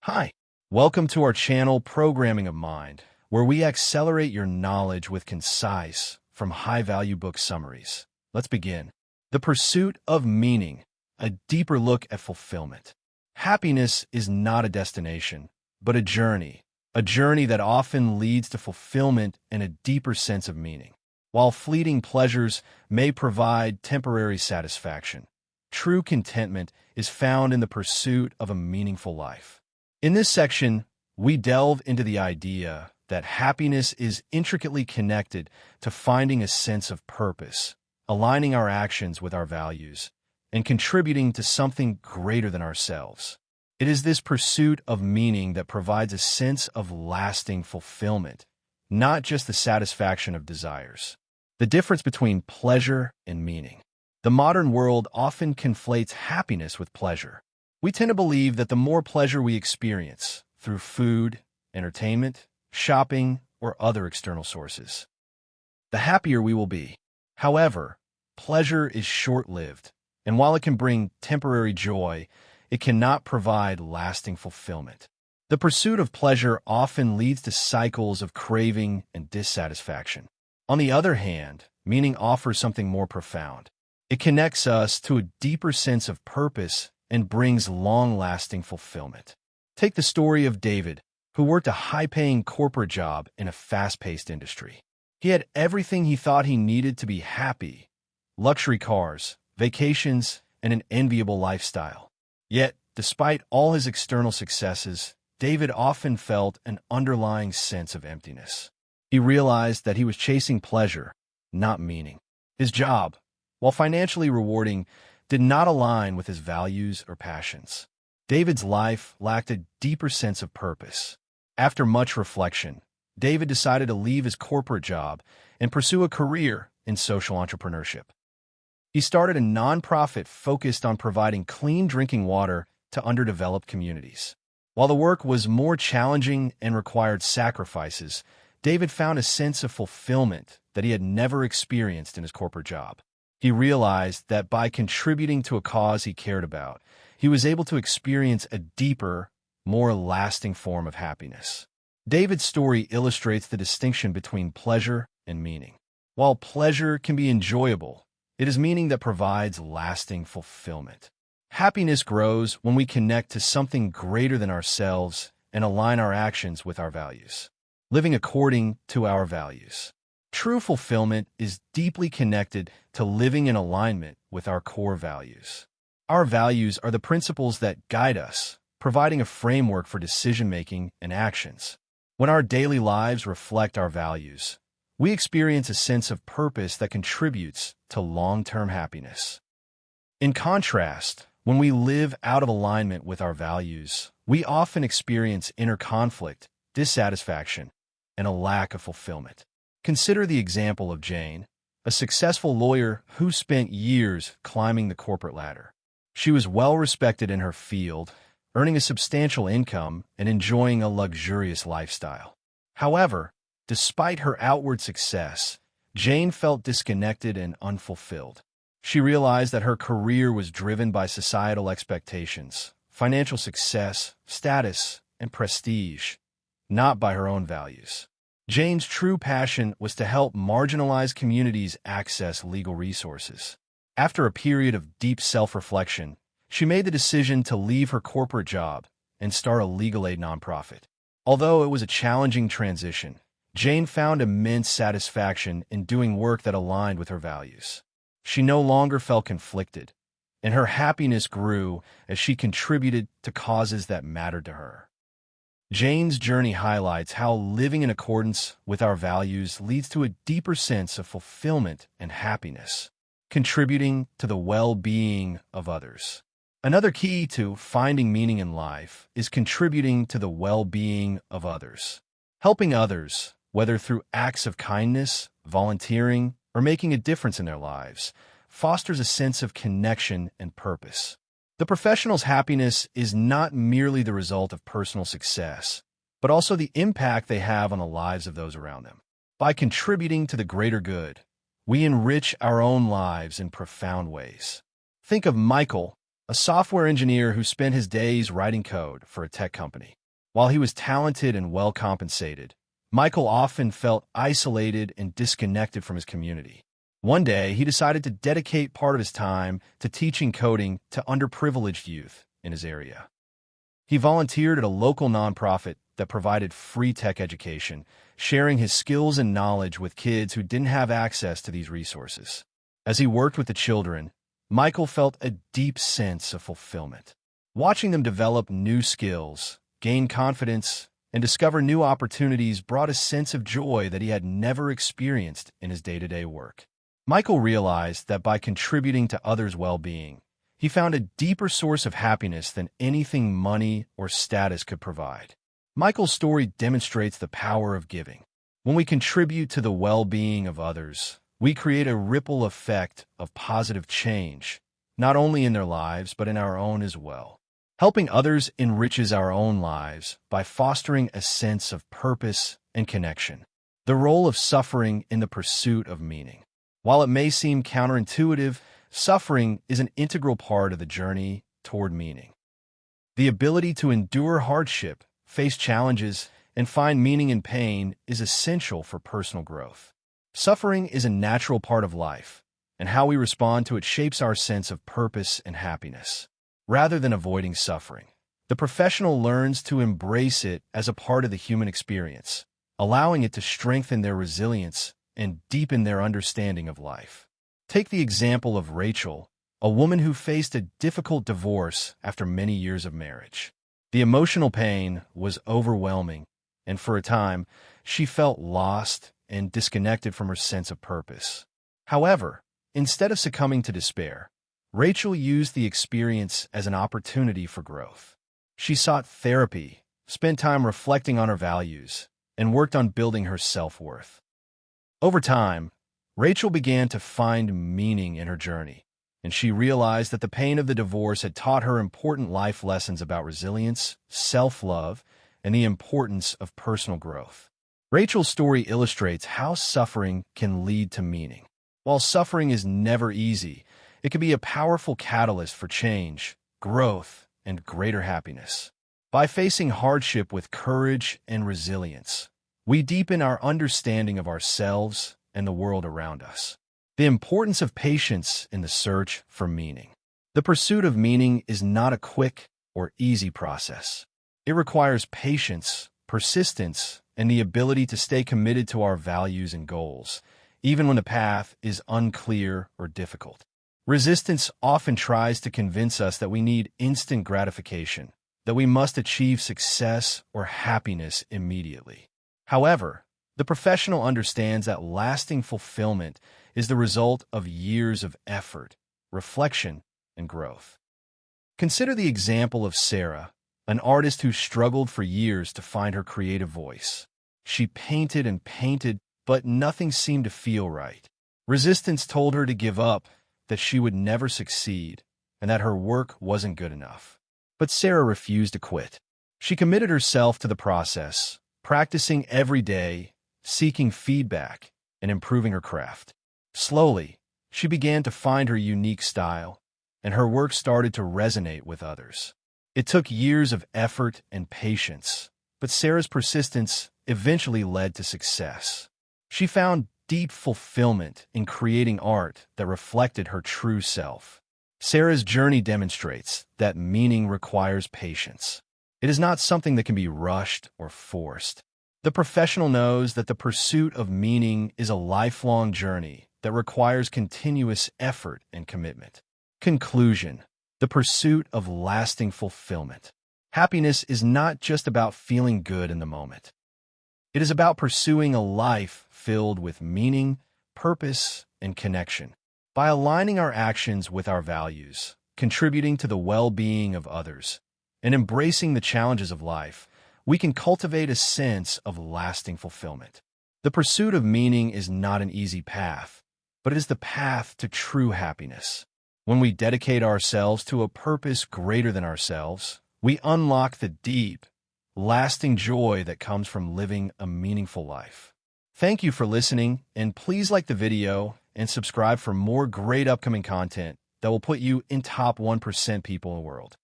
Hi, welcome to our channel Programming of Mind, where we accelerate your knowledge with concise, from high-value book summaries. Let's begin. The Pursuit of Meaning, a deeper look at fulfillment. Happiness is not a destination, but a journey that often leads to fulfillment and a deeper sense of meaning. While fleeting pleasures may provide temporary satisfaction, true contentment is found in the pursuit of a meaningful life. In this section, we delve into the idea that happiness is intricately connected to finding a sense of purpose, aligning our actions with our values, and contributing to something greater than ourselves. It is this pursuit of meaning that provides a sense of lasting fulfillment, not just the satisfaction of desires. The difference between pleasure and meaning. The modern world often conflates happiness with pleasure. We tend to believe that the more pleasure we experience through food, entertainment, shopping, or other external sources, the happier we will be. However, pleasure is short-lived, and while it can bring temporary joy, it cannot provide lasting fulfillment. The pursuit of pleasure often leads to cycles of craving and dissatisfaction. On the other hand, meaning offers something more profound. It connects us to a deeper sense of purpose and brings long-lasting fulfillment. Take the story of David, who worked a high-paying corporate job in a fast-paced industry. He had everything he thought he needed to be happy: luxury cars, vacations, and an enviable lifestyle. Yet, despite all his external successes, David often felt an underlying sense of emptiness. He realized that he was chasing pleasure, not meaning. His job, while financially rewarding, did not align with his values or passions. David's life lacked a deeper sense of purpose. After much reflection, David decided to leave his corporate job and pursue a career in social entrepreneurship. He started a nonprofit focused on providing clean drinking water to underdeveloped communities. While the work was more challenging and required sacrifices, David found a sense of fulfillment that he had never experienced in his corporate job. He realized that by contributing to a cause he cared about, he was able to experience a deeper, more lasting form of happiness. David's story illustrates the distinction between pleasure and meaning. While pleasure can be enjoyable, it is meaning that provides lasting fulfillment. Happiness grows when we connect to something greater than ourselves and align our actions with our values. Living according to our values. True fulfillment is deeply connected to living in alignment with our core values. Our values are the principles that guide us, providing a framework for decision-making and actions. When our daily lives reflect our values, we experience a sense of purpose that contributes to long-term happiness. In contrast, when we live out of alignment with our values, we often experience inner conflict, dissatisfaction, and a lack of fulfillment. Consider the example of Jane, a successful lawyer who spent years climbing the corporate ladder. She was well respected in her field, earning a substantial income and enjoying a luxurious lifestyle. However, despite her outward success, Jane felt disconnected and unfulfilled. She realized that her career was driven by societal expectations, financial success, status, and prestige, not by her own values. Jane's true passion was to help marginalized communities access legal resources. After a period of deep self-reflection, she made the decision to leave her corporate job and start a legal aid nonprofit. Although it was a challenging transition, Jane found immense satisfaction in doing work that aligned with her values. She no longer felt conflicted, and her happiness grew as she contributed to causes that mattered to her. Jane's journey highlights how living in accordance with our values leads to a deeper sense of fulfillment and happiness, contributing to the well-being of others. Another key to finding meaning in life is contributing to the well-being of others. Helping others, whether through acts of kindness, volunteering, or making a difference in their lives, fosters a sense of connection and purpose. The professional's happiness is not merely the result of personal success, but also the impact they have on the lives of those around them. By contributing to the greater good, we enrich our own lives in profound ways. Think of Michael, a software engineer who spent his days writing code for a tech company. While he was talented and well compensated, Michael often felt isolated and disconnected from his community. One day, he decided to dedicate part of his time to teaching coding to underprivileged youth in his area. He volunteered at a local nonprofit that provided free tech education, sharing his skills and knowledge with kids who didn't have access to these resources. As he worked with the children, Michael felt a deep sense of fulfillment. Watching them develop new skills, gain confidence, and discover new opportunities brought a sense of joy that he had never experienced in his day-to-day work. Michael realized that by contributing to others' well-being, he found a deeper source of happiness than anything money or status could provide. Michael's story demonstrates the power of giving. When we contribute to the well-being of others, we create a ripple effect of positive change, not only in their lives, but in our own as well. Helping others enriches our own lives by fostering a sense of purpose and connection. The role of suffering in the pursuit of meaning. While it may seem counterintuitive, suffering is an integral part of the journey toward meaning. The ability to endure hardship, face challenges, and find meaning in pain is essential for personal growth. Suffering is a natural part of life, and how we respond to it shapes our sense of purpose and happiness. Rather than avoiding suffering, the professional learns to embrace it as a part of the human experience, allowing it to strengthen their resilience and deepen their understanding of life. Take the example of Rachel, a woman who faced a difficult divorce after many years of marriage. The emotional pain was overwhelming, and for a time, she felt lost and disconnected from her sense of purpose. However, instead of succumbing to despair, Rachel used the experience as an opportunity for growth. She sought therapy, spent time reflecting on her values, and worked on building her self-worth. Over time, Rachel began to find meaning in her journey, and she realized that the pain of the divorce had taught her important life lessons about resilience, self-love, and the importance of personal growth. Rachel's story illustrates how suffering can lead to meaning. While suffering is never easy, it can be a powerful catalyst for change, growth, and greater happiness. By facing hardship with courage and resilience, we deepen our understanding of ourselves and the world around us. The importance of patience in the search for meaning. The pursuit of meaning is not a quick or easy process. It requires patience, persistence, and the ability to stay committed to our values and goals, even when the path is unclear or difficult. Resistance often tries to convince us that we need instant gratification, that we must achieve success or happiness immediately. However, the professional understands that lasting fulfillment is the result of years of effort, reflection, and growth. Consider the example of Sarah, an artist who struggled for years to find her creative voice. She painted and painted, but nothing seemed to feel right. Resistance told her to give up, that she would never succeed, and that her work wasn't good enough. But Sarah refused to quit. She committed herself to the process, practicing every day, seeking feedback, and improving her craft. Slowly, she began to find her unique style, and her work started to resonate with others. It took years of effort and patience, but Sarah's persistence eventually led to success. She found deep fulfillment in creating art that reflected her true self. Sarah's journey demonstrates that meaning requires patience. It is not something that can be rushed or forced. The professional knows that the pursuit of meaning is a lifelong journey that requires continuous effort and commitment. Conclusion: the pursuit of lasting fulfillment. Happiness is not just about feeling good in the moment. It is about pursuing a life filled with meaning, purpose, and connection. By aligning our actions with our values, contributing to the well-being of others, and embracing the challenges of life, we can cultivate a sense of lasting fulfillment. The pursuit of meaning is not an easy path, but it is the path to true happiness. When we dedicate ourselves to a purpose greater than ourselves, we unlock the deep, lasting joy that comes from living a meaningful life. Thank you for listening, and please like the video and subscribe for more great upcoming content that will put you in top 1% people in the world.